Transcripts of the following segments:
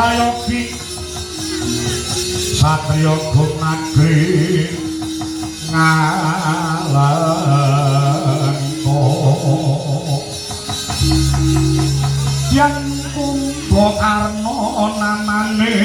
Ayogi Satrio Gunagri Ngalengko Yang Kumbo Karno namane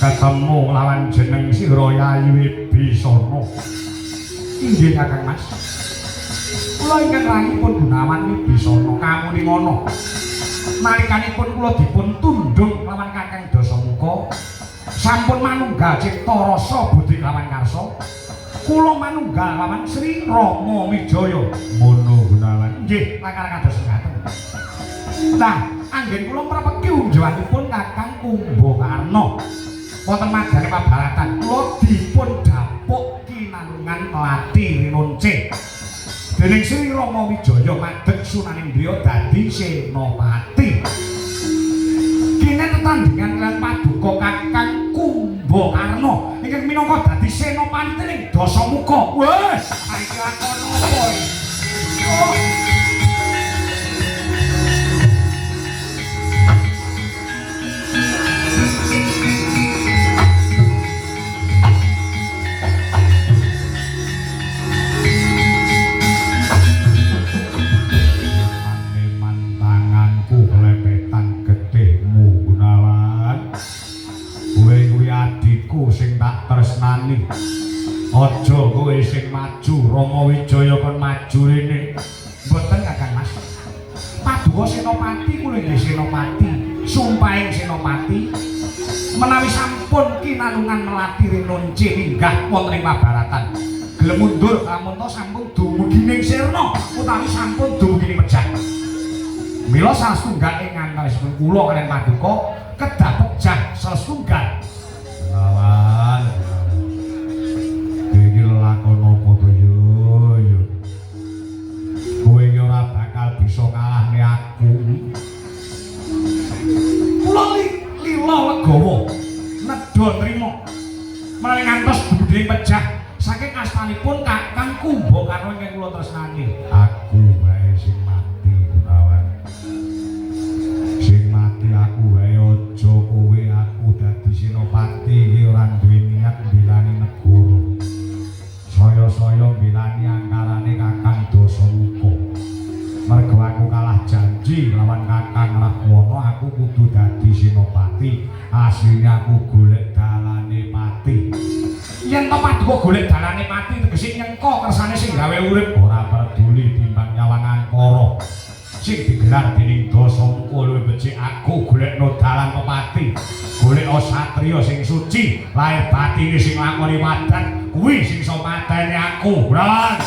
ketemu lawan jeneng Sira Yayi Wibisana. Inggih Kakang Mas. Kula ingkang rangipun Gunawan Wibisana kamuni ngono. Nalikanipun kula dipun tundhung lawan Kakang Dasamuka, sampun manunggal cipta rasa budi lawan karsa. Kula manunggal lawan Sri Rama Wijaya. Mono Gunawan. Nggih, lakar kados mekaten. Nah, anggen kula mrepeki unjuwanipun Kakang Kumbakarna. Wonten madane pabaratan kula dipun dapuk kinanungan Lati Rinunce dening Sri Rama Wijaya madheg sunaning griya dadi senopati. Kene tetandhingan lan paduka Kakang Kumbakarna ingkang minangka dadi senopati ning Dasamuka. Wes, iki lakon apa iki? bojone mboten Kakang Mas. Paduka Senopati kula nggih Senopati, sumpahing Senopati menawi sampun kinalungan melati renonce minggah wonten ing Mahabharatan. Gelem mundur lamun to sampun dumugi ning sirna utawi sampun dumugi ning pejah. Mila sasetunggal ing antawisipun kula kaliyan Paduka kedah pejah sasetunggal. Lawan. Iki lakon apa to yo? Kowe iki ora bakal bisa ngalahne aku. Kula lila legawa nedha nrimo menawi ngantos dumugi pejah saking astanipun Kakang Kumbakarna ingkang kula tresnani. Aku wae sing mati Gunawan. Sing mati aku wae aja kowe aku dadi Senopati iki ora duwe niat mbilani negara. Saya-saya mbilani angkarane Kakang Dasamuka. Mergo aku kalah janji lawan Kakang Rahwana aku kudu dadi Senopati. Asline aku golek dalane mati. Yen to Paduka golek dalane mati tegese nyengko kersane sing gawe urip ora peduli timbang nyawang angkara. Sing digelar dening Dasamuka luwih becik aku golekno dalan pepati. Golek satriya sing suci, lahir batine sing lakoni wadat, kuwi sing iso mateni aku. Bron.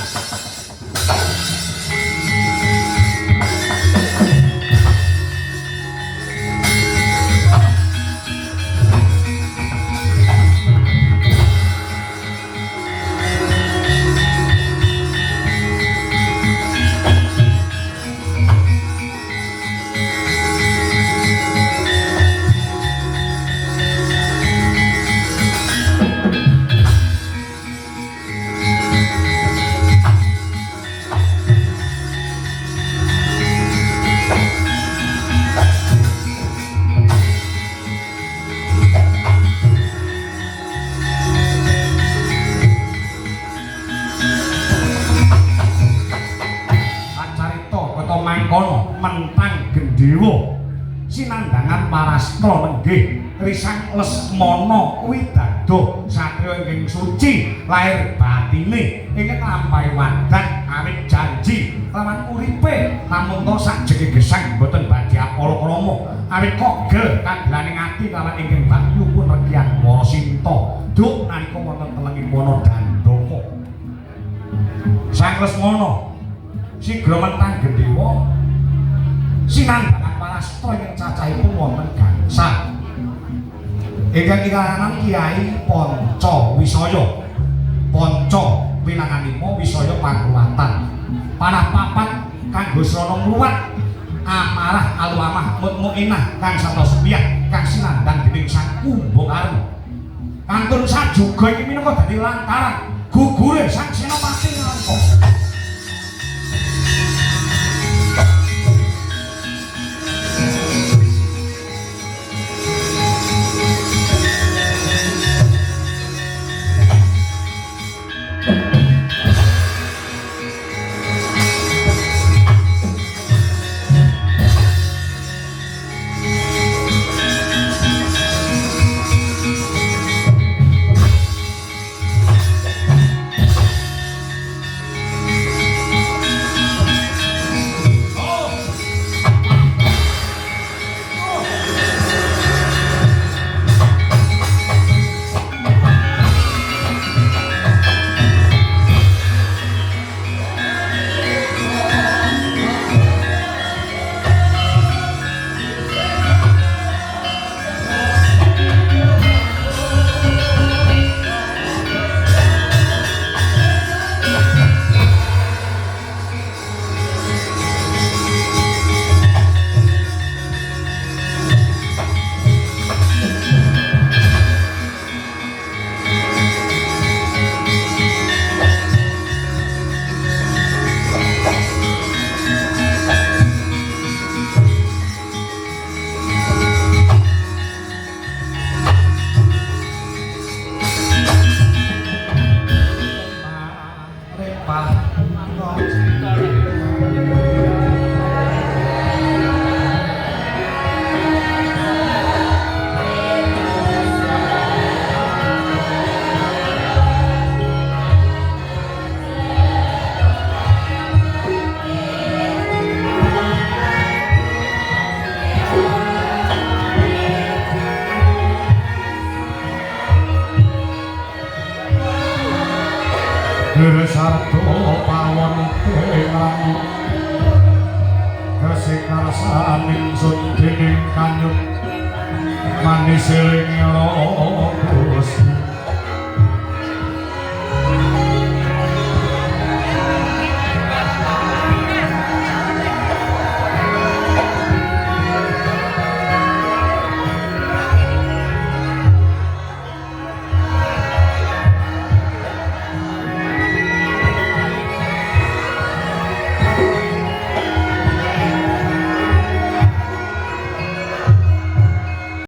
Mentang Gendhewa sinandhangan parastra nenggih risang Lesmana kuwi dadoh satriya ingkang suci lahir batine ingkang lampahi wadat awit janji lawan uripe namung to sajege gesang boten badhe apala-krama awit kogel kagelaning ati lawan ingkang bakyu pun regian Warasinta duk nalika wonten telengipun Dandaka Sang Lesmana sigra mentang Gendhewa sinandhangan parastra ing cacahipun wonten gangsal. Ingkang kikahanan Kyai Panca Wisaya. Panca winanganipun Wisaya Pangruwatan. Panah papat kanggo srana ngluwat amarah alwamah mutmainah kang satos piyah kang sinandhang dening Sang Kumbakarna. Kantun sajuga iki minangka dadi lantaran gugure Sang Senopati nalika Gersarto pawon telang Kesekarsaning sun dening kanyut Manis eling Gusti